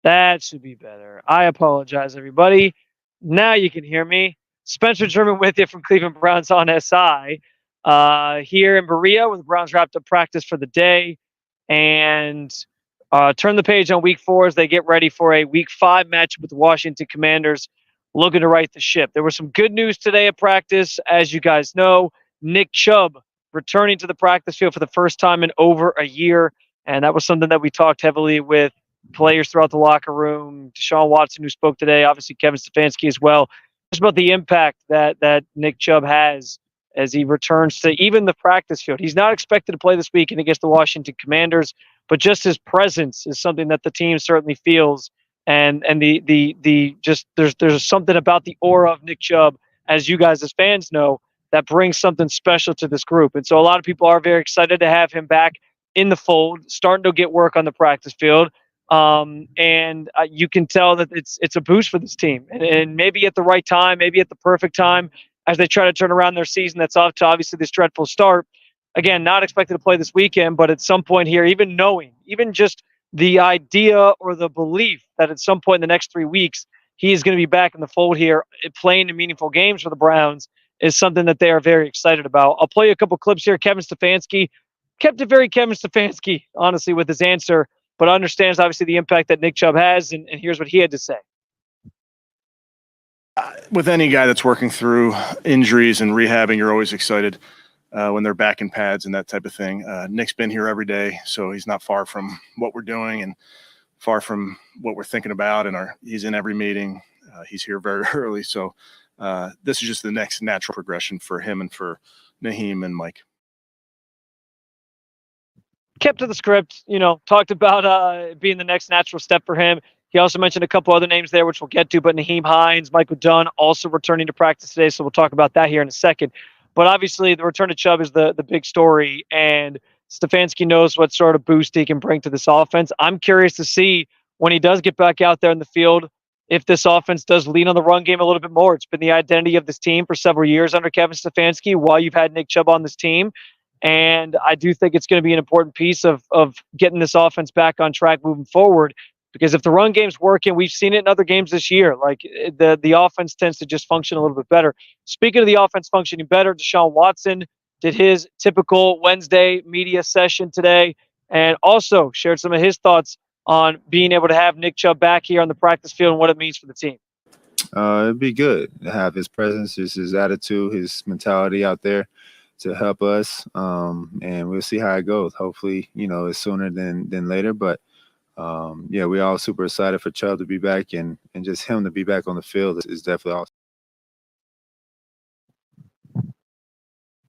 That should be better. I apologize, everybody. Now you can hear me. Spencer German with you from Cleveland Browns on SI. Here in Berea, where the Browns wrapped up practice for the day and turn the page on week 4 as they get ready for a week 5 match with the Washington Commanders, looking to right the ship. There was some good news today at practice. As you guys know, Nick Chubb returning to the practice field for the first time in over a year. And that was something that we talked heavily with players throughout the locker room. Deshaun Watson, who spoke today, obviously Kevin Stefanski as well. Just about the impact that Nick Chubb has as he returns to even the practice field. He's not expected to play this weekend against the Washington Commanders, but just his presence is something that the team certainly feels. And the just there's something about the aura of Nick Chubb, as you guys as fans know, that brings something special to this group. And so a lot of people are very excited to have him back in the fold, starting to get work on the practice field. And you can tell that it's a boost for this team, and maybe at the right time, maybe at the perfect time, as they try to turn around their season that's off to obviously this dreadful start. Again, not expected to play this weekend, but at some point here, even just the idea or the belief that at some point in the next 3 weeks, he is going to be back in the fold here, playing in meaningful games for the Browns, is something that they are very excited about. I'll play you a couple clips here. Kevin Stefanski kept it very Kevin Stefanski, honestly, with his answer, but understands obviously the impact that Nick Chubb has, and here's what he had to say. With any guy that's working through injuries and rehabbing, you're always excited when they're back in pads and that type of thing. Nick's been here every day, so he's not far from what we're doing and far from what we're thinking about. And he's in every meeting. He's here very early. So this is just the next natural progression for him and for Naheem and Mike. Kept to the script, talked about being the next natural step for him. He also mentioned a couple other names there, which we'll get to, but Naheem Hines, Michael Dunn also returning to practice today, so we'll talk about that here in a second. But obviously, the return of Chubb is the big story, and Stefanski knows what sort of boost he can bring to this offense. I'm curious to see when he does get back out there in the field if this offense does lean on the run game a little bit more. It's been the identity of this team for several years under Kevin Stefanski while you've had Nick Chubb on this team. And I do think it's going to be an important piece of getting this offense back on track moving forward. Because if the run game's working, we've seen it in other games this year. Like the offense tends to just function a little bit better. Speaking of the offense functioning better, Deshaun Watson did his typical Wednesday media session today, and also shared some of his thoughts on being able to have Nick Chubb back here on the practice field and what it means for the team. It'd be good to have his presence, just his attitude, his mentality out there to help us, and we'll see how it goes. Hopefully, it's sooner than later, but we're all super excited for Chubb to be back, and just him to be back on the field is definitely awesome.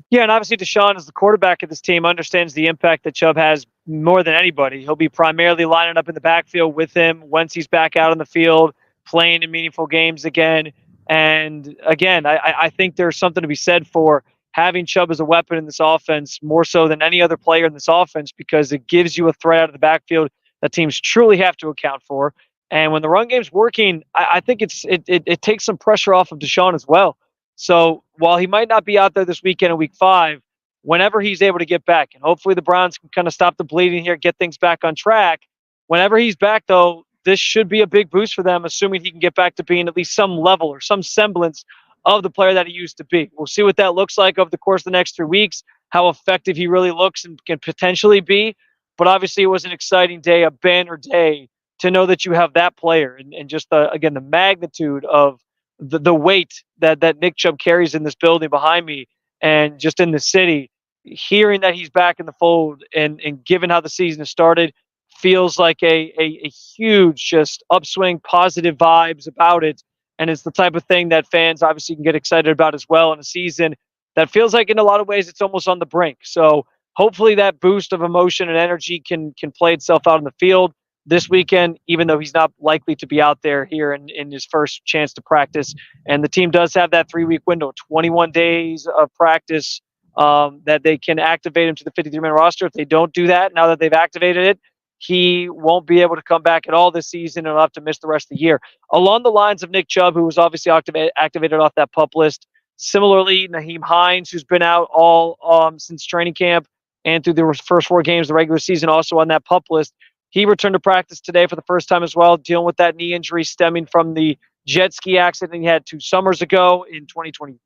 Yeah, and obviously Deshaun, as the quarterback of this team, understands the impact that Chubb has more than anybody. He'll be primarily lining up in the backfield with him once he's back out on the field, playing in meaningful games again. And again, I think there's something to be said for having Chubb as a weapon in this offense more so than any other player in this offense, because it gives you a threat out of the backfield that teams truly have to account for. And when the run game's working, I think it takes some pressure off of Deshaun as well. So while he might not be out there this weekend in week 5, whenever he's able to get back, and hopefully the Browns can kind of stop the bleeding here, get things back on track. Whenever he's back, though, this should be a big boost for them, assuming he can get back to being at least some level or some semblance of the player that he used to be. We'll see what that looks like over the course of the next 3 weeks, how effective he really looks and can potentially be. But obviously it was an exciting day, a banner day, to know that you have that player and just, the magnitude of the weight that Nick Chubb carries in this building behind me and just in the city. Hearing that he's back in the fold and given how the season has started, feels like a huge just upswing, positive vibes about it. And it's the type of thing that fans obviously can get excited about as well in a season that feels like in a lot of ways it's almost on the brink. So hopefully that boost of emotion and energy can play itself out in the field this weekend, even though he's not likely to be out there here in his first chance to practice. And the team does have that 3-week window, 21 days of practice, that they can activate him to the 53-man roster. If they don't do that, now that they've activated it, he won't be able to come back at all this season and will have to miss the rest of the year. Along the lines of Nick Chubb, who was obviously activated off that PUP list. Similarly, Naheem Hines, who's been out all since training camp and through the first 4 games of the regular season, also on that PUP list. He returned to practice today for the first time as well, dealing with that knee injury stemming from the jet ski accident he had 2 summers ago in 2020,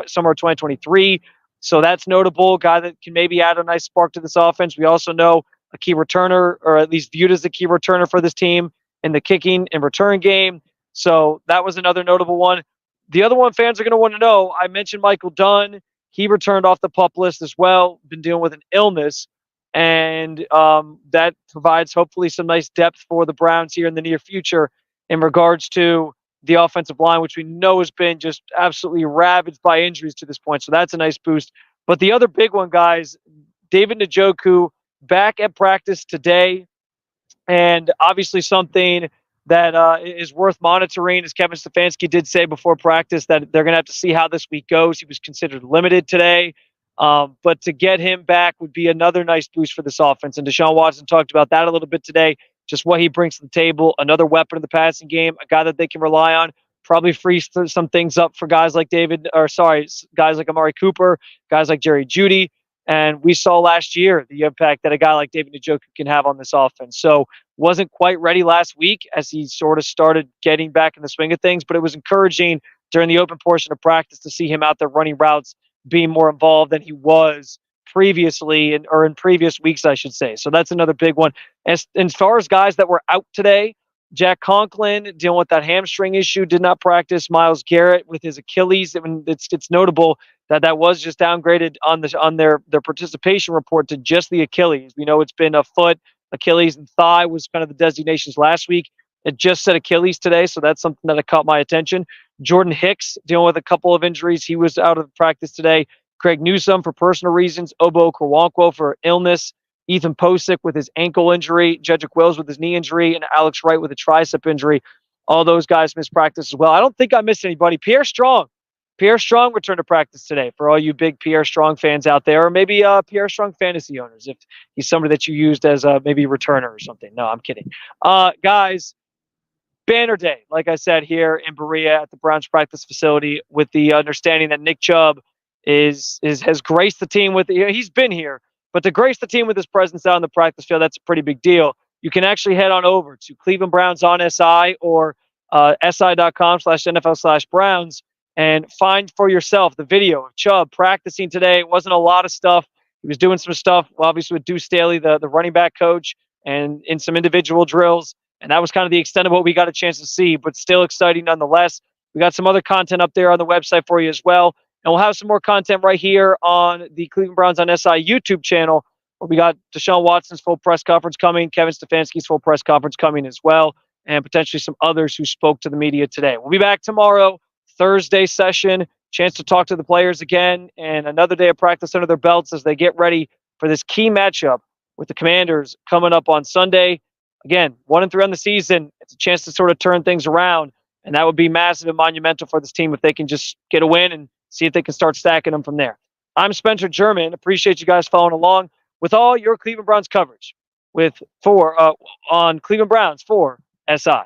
summer of 2023. So that's notable. Guy that can maybe add a nice spark to this offense. We also know a key returner, or at least viewed as a key returner for this team in the kicking and return game. So that was another notable one. The other one fans are going to want to know, I mentioned Michael Dunn. He returned off the PUP list as well, been dealing with an illness. And that provides hopefully some nice depth for the Browns here in the near future in regards to the offensive line, which we know has been just absolutely ravaged by injuries to this point. So that's a nice boost. But the other big one, guys, David Njoku back at practice today. And obviously something that is worth monitoring, as Kevin Stefanski did say before practice, that they're going to have to see how this week goes. He was considered limited today. But to get him back would be another nice boost for this offense. And Deshaun Watson talked about that a little bit today, just what he brings to the table, another weapon in the passing game, a guy that they can rely on, probably frees some things up for guys like guys like Amari Cooper, guys like Jerry Jeudy. And we saw last year the impact that a guy like David Njoku can have on this offense. So wasn't quite ready last week as he sort of started getting back in the swing of things, but it was encouraging during the open portion of practice to see him out there running routes, being more involved than he was previously, or in previous weeks, I should say. So that's another big one. As far as guys that were out today, Jack Conklin dealing with that hamstring issue, did not practice. Myles Garrett with his Achilles. It's notable that was just downgraded on their participation report to just the Achilles. We know it's been a foot, Achilles, and thigh was kind of the designations last week. It just said Achilles today, so that's something that caught my attention. Jordan Hicks dealing with a couple of injuries. He was out of practice today. Craig Newsome for personal reasons. Obo Okoronkwo for illness. Ethan Posick with his ankle injury. Jedrick Wills with his knee injury. And Alex Wright with a tricep injury. All those guys missed practice as well. I don't think I missed anybody. Pierre Strong returned to practice today for all you big Pierre Strong fans out there, or maybe Pierre Strong fantasy owners, if he's somebody that you used as maybe a returner or something. No, I'm kidding. Guys, banner day, like I said, here in Berea at the Browns practice facility, with the understanding that Nick Chubb has graced the team with, he's been here, but to grace the team with his presence out on the practice field, that's a pretty big deal. You can actually head on over to Cleveland Browns on SI, or si.com/NFL/Browns, and find for yourself the video of Chubb practicing today. It wasn't a lot of stuff. He was doing some stuff, obviously, with Deuce Staley, the running back coach, and in some individual drills. And that was kind of the extent of what we got a chance to see, but still exciting nonetheless. We got some other content up there on the website for you as well. And we'll have some more content right here on the Cleveland Browns on SI YouTube channel, where we got Deshaun Watson's full press conference coming, Kevin Stefanski's full press conference coming as well, and potentially some others who spoke to the media today. We'll be back tomorrow, Thursday session, chance to talk to the players again, and another day of practice under their belts as they get ready for this key matchup with the Commanders coming up on Sunday. Again, 1-3 on the season. It's a chance to sort of turn things around, and that would be massive and monumental for this team if they can just get a win and see if they can start stacking them from there. I'm Spencer German. Appreciate you guys following along with all your Cleveland Browns coverage on Cleveland Browns for SI.